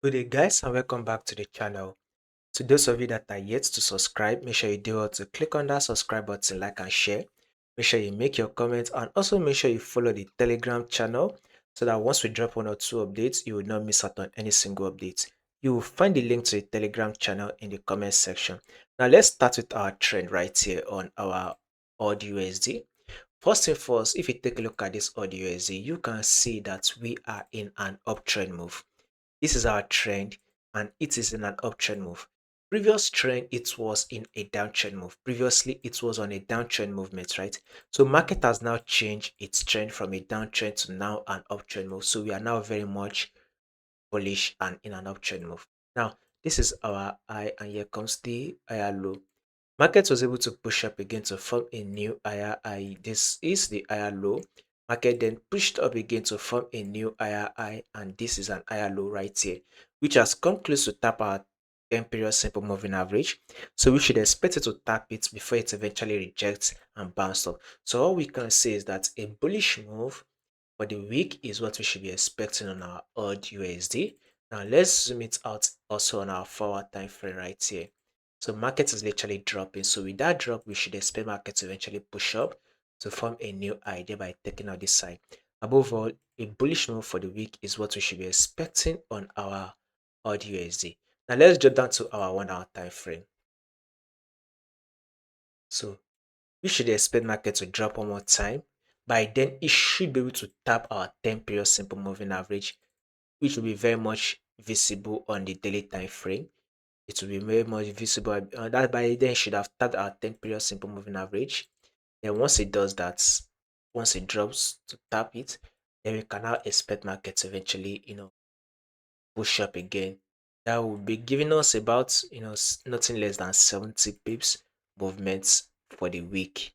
Good day guys and welcome back to the channel. To those of you that are yet to subscribe, make sure you do to click on that subscribe button, like and share. Make sure you make your comments and also make sure you follow the Telegram channel so that once we drop one or two updates, you will not miss out on any single update. You will find the link to the Telegram channel in the comment section. Now let's start with our trend right here on our AUDUSD. First and first, if you take a look at this AUDUSD, you can see that we are in an uptrend move. This is our trend and it is in an uptrend move. Previous trend, it was in a downtrend move. Previously, it was on a downtrend movement, right? So market has now changed its trend from a downtrend to now an uptrend move. So we are now very much bullish and in an uptrend move. Now, this is our high and here comes the higher low. Market was able to push up again to form a new higher high. This is the higher low. Market then pushed up again to form a new higher high, and this is an higher low right here, which has come close to tap our 10 period simple moving average. So we should expect it to tap it before it eventually rejects and bounce up. So all we can say is that a bullish move for the week is what we should be expecting on our odd USD. Now let's zoom it out also on our forward time frame right here. So market is literally dropping. So with that drop, we should expect market to eventually push up to form a new high by taking out this side. Above all, a bullish move for the week is what we should be expecting on our odd USD. Now let's jump down to our 1 hour time frame. So we should expect market to drop one more time. By then, it should be able to tap our 10 period simple moving average, which will be very much visible on the daily time frame. It will be very much visible. That by then should have tapped our 10 period simple moving average. Then once it does that, once it drops to tap it, then we can now expect market to eventually, push up again. That will be giving us about, nothing less than 70 pips movements for the week.